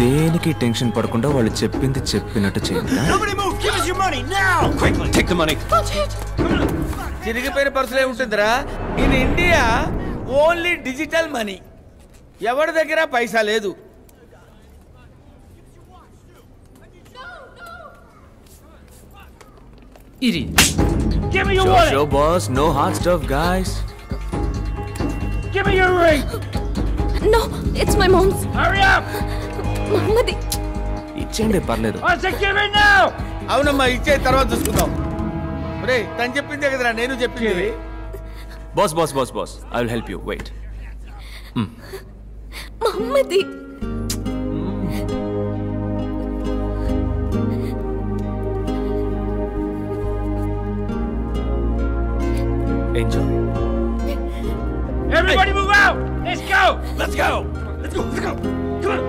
దేనికి టెన్షన్ పడకుండా వాళ్ళు చెప్పింది చెప్పినట్టు చేయండి. చిరిగిపోయిన పర్సులే ఉంటుందిరా. In India only digital money. ఎవరి దగ్గర పైసా లేదు. Give me your wallet. Show boss, no hard stuff, guys. Give me your ring. No, it's my mom's. Hurry up. మమ్మది. ఇచ్చేయండి పర్లేదు. I said give it now. అవునమ్మా, ఇచ్చే తర్వాత చూసుకుందాం. ఒరేయ్, తను చెప్పిందే కదరా నేను చెప్పింది. Boss, I will help you. Wait. మమ్మది. Enjoy. Everybody move out. Let's go. Let's go. Come on.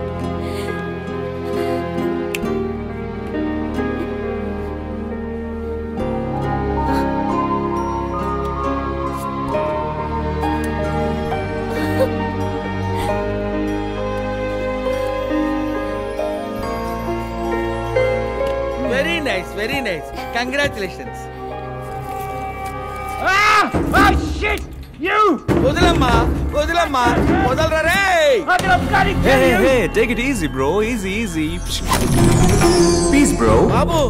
Very nice. Congratulations. Ah! Oh shit! You! వదలమ్మా. వదలరా రే. Hey, take it easy, bro. Easy. Peace, bro. బాబు.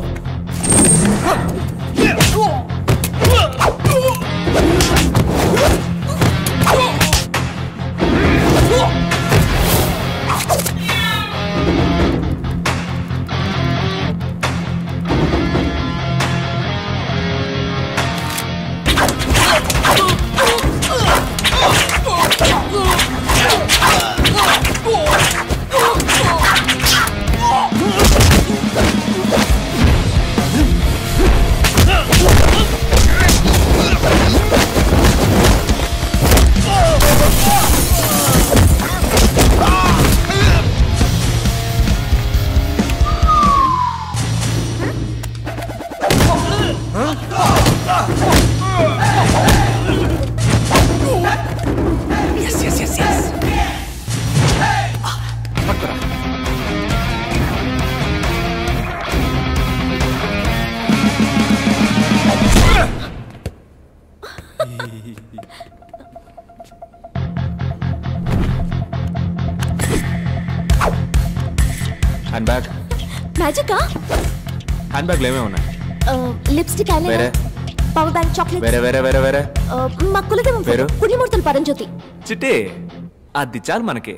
Handbag. మ్యాజికా? Hand ఏమేమి ఉన్నాయి? Lipstick, eyeliner, వేరే power bank, chocolate. వేరే మా కులదేవం పేరు? పుణ్యమూర్తుల పరంజ్యోతి. చిట్టి అది చాలు మనకి.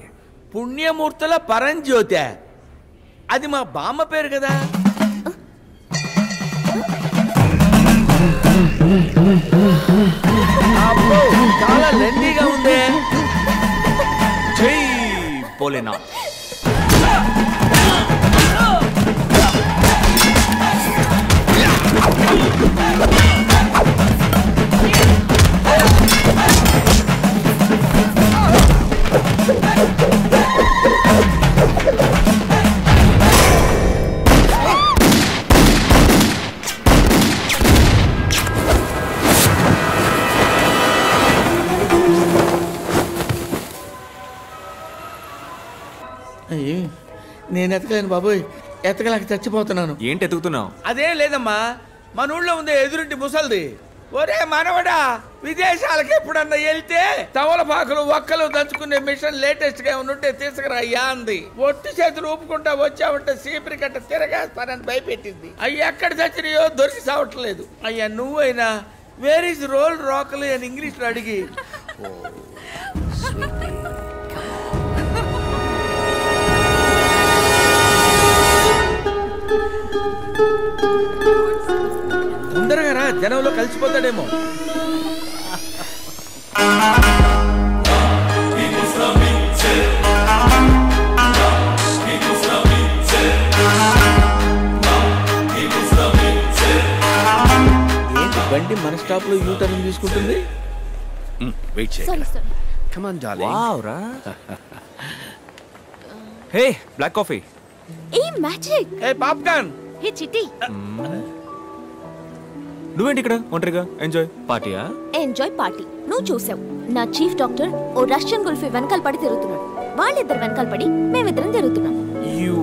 పుణ్యమూర్తుల పరంజ్యోతి, అది మా బామ్మ పేరు కదా. అబ్బో, చాలా లెండీగా ఉంది. జై భోలేనాథ్. నేను ఎతకలేను బాబోయ్, ఎతకలేక చచ్చిపోతున్నాను. ఏంటి ఎతుకుతున్నావు? అదేం లేదమ్మా, మన ఊళ్ళో ఉంది ఎదురింటి ముసల్ది. ఒరే మనవడా, విదేశాలకు ఎప్పుడన్నా వెళ్తే తవలపాకులు ఒక్కలు దంచుకునే మిషన్ లేటెస్ట్ గా ఉంటే తీసుకురాయ్యా అంది. ఒట్టి చేతులు ఊపుకుంటా వచ్చావంటే సీపరి కట్ట తిరగేస్తానని భయపెట్టింది. అయ్యి ఎక్కడ చచ్చినాయో దొరికి సావట్లేదు. అయ్యా నువ్వైనా వేర్ ఇస్ రోల్ రాకలు అని ఇంగ్లీష్ లో అడిగి తొందరగా రా, జనంలో కలిసిపోతాడేమో. ఏంటి బండి మన స్టాప్ లో యూ టర్న్ తీసుకుంటుంది? వెయిట్ చేయి. Sorry sir. Come on darling. Wow రా. Hey, black coffee. ఏ మ్యాజిక్. ఏ పాప్కార్న్. హే చిట్టి. నువ్వేంటి ఇక్కడ ఒంటరిగా? ఎంజాయ్ పార్టీయా? Enjoy party. నువ్వు చూసావు, నా చీఫ్ డాక్టర్ ఓ రష్యన్ గుల్ఫీ వెనకాల పడి తిరుగుతున్నాడు. వాళ్ళిద్దరు వెనకాల పడి మేమిద్దరం తిరుగుతున్నాం. యు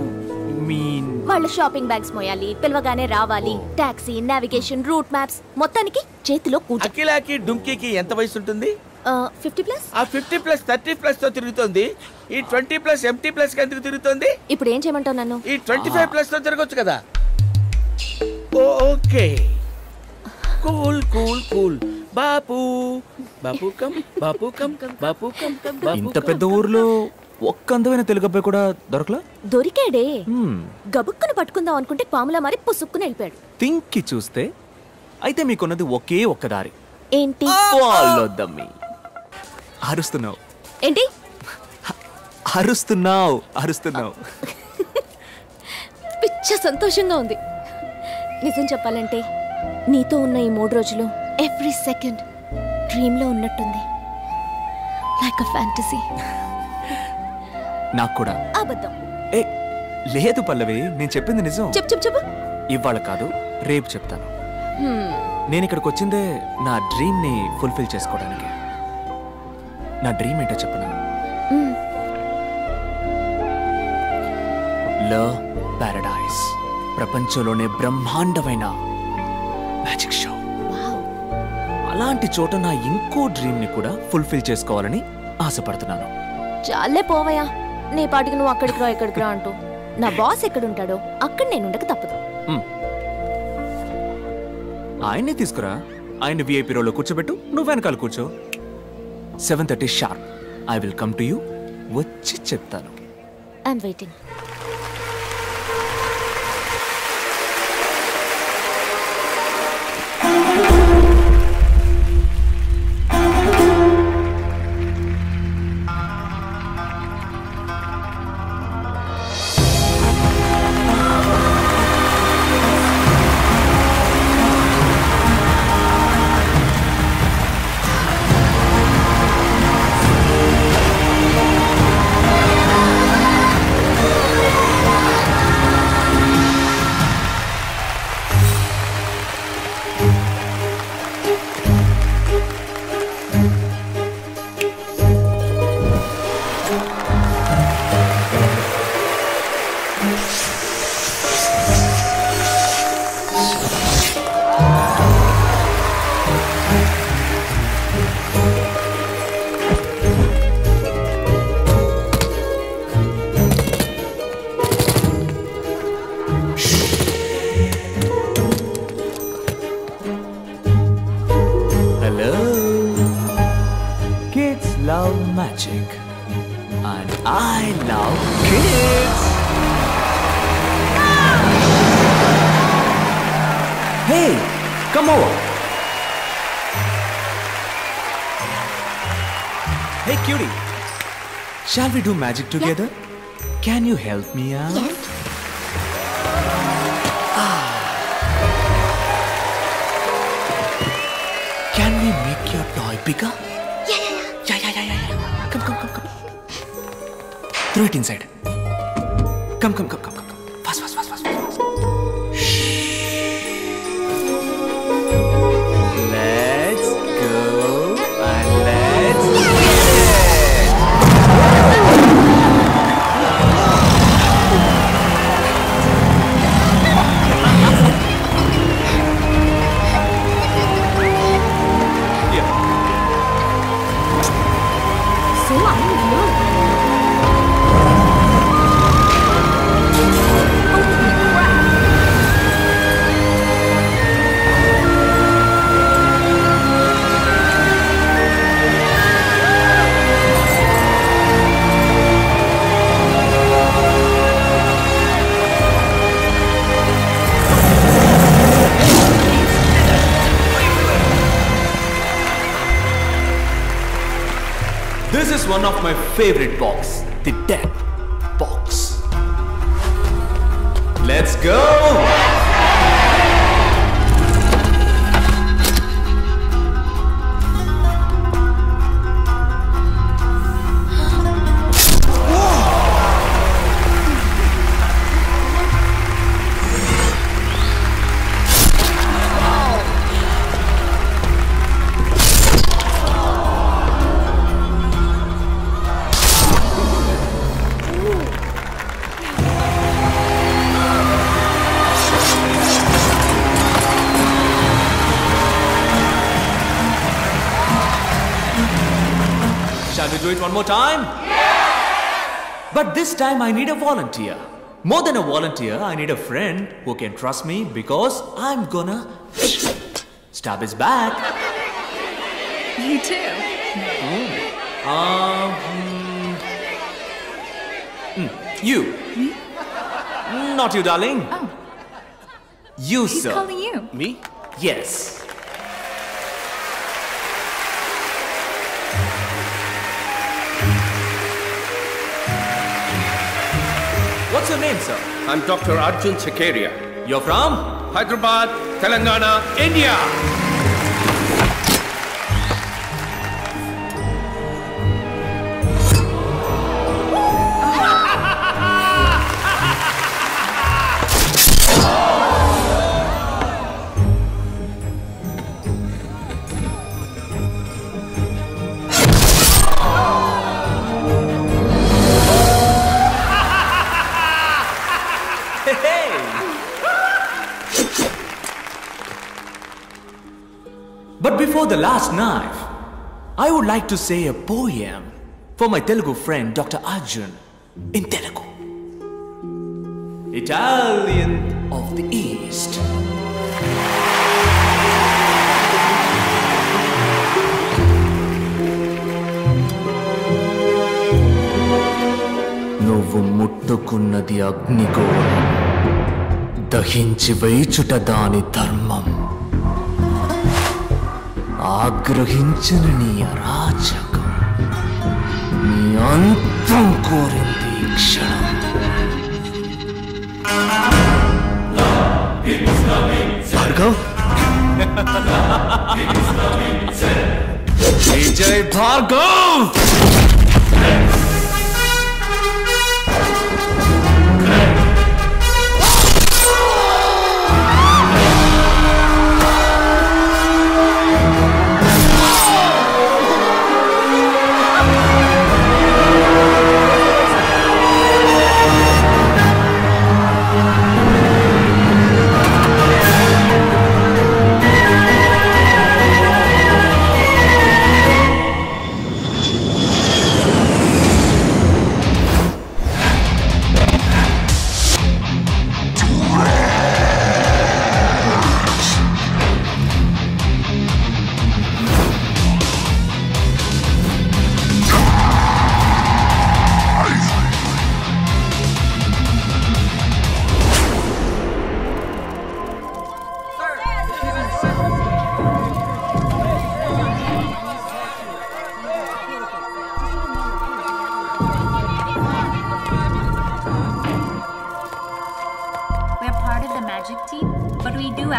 మీన్ వాళ్ళ షాపింగ్ బ్యాగ్స్ మోయాలి, పిలవగానే రావాలి, టాక్సీ, నావిగేషన్, రూట్ మ్యాప్స్, మొత్తానికి చేతిలో కూర్చో. అఖిలాకి డుంకీకి ఎంత వయసు ఉంటుంది? 50+. ఆ 50+, 30+ తో తిరుగుతోంది. ఈ 20+ MT+ కి ఎందుకు తిరుగుతోంది? ఇప్పుడు ఏం చేయమంటావు నన్ను? ఈ 25+ తో తిరగొచ్చు కదా. Okay, cool cool cool. Bapu Bapu come, Bapu come, Bapu come, Bapu ఇంత కమ్. పెద్ద ఊర్లో ఒక్క అందమైన తెలుగు అబ్బాయి కూడా దొరకలా? దొరికాడే. గబుక్కును పట్టుకుందాం అనుకుంటే పాములా మారి పుసుక్కుని వెళ్ళిపోయాడు. థింక్కి చూస్తే అయితే మీకున్నది ఒకే ఒక్క దారి. ఏంటి? వాళ్ళొద్దమ్మి. అరుస్తున్నావు ఏంటి? అరుస్తున్నావు. పిచ్చ సంతోషంగా ఉంది. నిజం చెప్పాలంటే నీతో ఉన్న ఈ 3 రోజులు ఎవ్రీ సెకండ్ డ్రీమ్ లో ఉన్నట్టుంది. Like a fantasy. నాకు కూడా. అబద్ధం. ఏ లేదు పల్లవి, నేను చెప్పింది నిజం. చెప్పు. ఇవాళ కాదు, రేపు చెప్తాను. నేను ఇక్కడికి వచ్చిందే నా డ్రీమ్ ని ఫుల్ఫిల్ చేసుకోవడానికి. నా డ్రీమ్ ఏంటో చెప్పనా? లవ్ పారడైజ్, ప్రపంచంలోనే బ్రహ్మాండమైన మ్యాజిక్ షో. అలాంటి చోట నా ఇంకో డ్రీమ్ ని కూడా ఫుల్ఫిల్ చేసుకోవాలని ఆశపడుతున్నాను. చాలే పోవయా, నీ పాటికి నువ్వు అక్కడికి రా ఇక్కడికి రా అంటూ. నా బాస్ ఎక్కడుంటాడో అక్కడ నేను ఉండక తప్పదు. ఆయన్ని తీసుకురా, ఆయన విఐపీ రోలో కూర్చోబెట్టు, నువ్వు వెనకాల కూర్చో. 7:30 sharp I will come to you. వచ్చి చెప్తాను. I'm waiting. Love magic and I love kids. Hey, come over. Hey cutie, shall we do magic together? Can you help me out? Can we make your toy bigger? Yeah. Come. Throw it inside. Come. Fast. Let's go and let's get it. Yeah. So unusual. This is one of my favorite box, the death box. Let's go! to do it one more time? Yes! But this time I need a volunteer. More than a volunteer, I need a friend who can trust me because I'm gonna stab his back. You too. You. Me? Not you, darling. Oh. You, He's sir. calling you. Me? Yes. What's your name, sir? I'm Dr. Arjun Sakaria. You're from? Hyderabad, Telangana, India. But before the last knife, I would like to say a poem for my Telugu friend Dr. Arjun in Telugu. Italian of the East. నువ్వు ముట్టుకున్నది అగ్నిగోళం, దహించి వేచుట దాని ధర్మం. ఆగ్రహించిన నీ అరాచకం, నీ అంతం కోరింది ఈ క్షణం. Bhargav, Vijay Bhargav.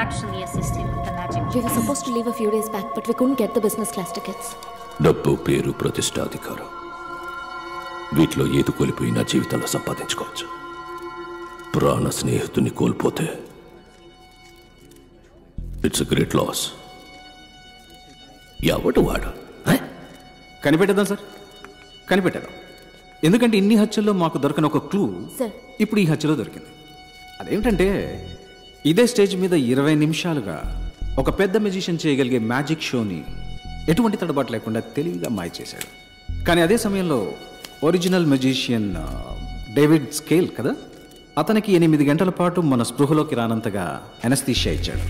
Actually assist him with the magic. We were supposed to leave a few days back, but we couldn't get the business class tickets. డబ్బు, పేరు, ప్రతిష్ట, అధికారం, వీటిలో ఏది కోల్పోయినా జీవితంలో సంపాదించుకోవచ్చు. ప్రాణ స్నేహితుని కోల్పోతే ఇట్స్ అ గ్రేట్ లాస్. ఎవడు వాడు? కనిపెట్టేద్దాం సార్, కనిపెట్టేద్దాం. ఎందుకంటే ఇన్ని హత్యల్లో మాకు దొరికిన ఒక క్లూ ఇప్పుడు ఈ హత్యలో దొరికింది. అదేమిటంటే ఇదే స్టేజ్ మీద 20 నిమిషాలుగా ఒక పెద్ద మెజిషియన్ చేయగలిగే మ్యాజిక్ షోని ఎటువంటి తడబాటు లేకుండా తెలివిగా మాయ చేశాడు. కానీ అదే సమయంలో ఒరిజినల్ మెజిషియన్ డేవిడ్ స్కేల్ కదా, అతనికి 8 గంటల పాటు మన స్పృహలోకి రానంతగా అనస్థీషియా ఇచ్చాడు.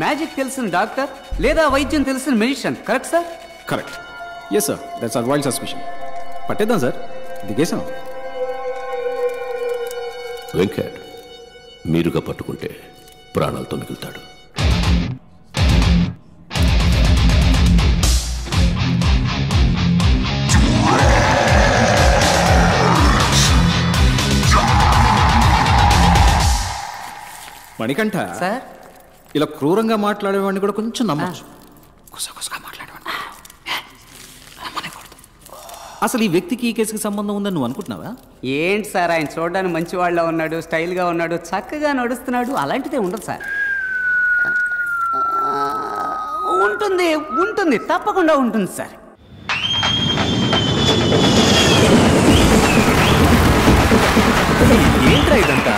మ్యాజిక్ తెలిసిన డాక్టర్ లేదా వైద్యం తెలిసిన magician, correct sir? Correct. Yes sir, that's our wild suspicion. పట్టేద్దాం సార్, దిగేసాం. వెంకట్ మీరుగా పట్టుకుంటే ప్రాణాలతో మిగులుతాడు. మణికంఠ సార్, ఇలా క్రూరంగా మాట్లాడేవాడిని కూడా కొంచెం నమ్మచ్చు. గుసగుసగా మాట్లాడేవాడిని అసలు ఈ వ్యక్తికి ఈ కేసుకి సంబంధం ఉందని నువ్వు అనుకుంటున్నావా? ఏంటి సార్, ఆయన చూడడానికి మంచి వాళ్ళ ఉన్నాడు, స్టైల్గా ఉన్నాడు, చక్కగా నడుస్తున్నాడు. అలాంటిదే ఉండదు సార్. ఉంటుంది ఉంటుంది, తప్పకుండా ఉంటుంది సార్. ఏంట్రా ఇదంతా?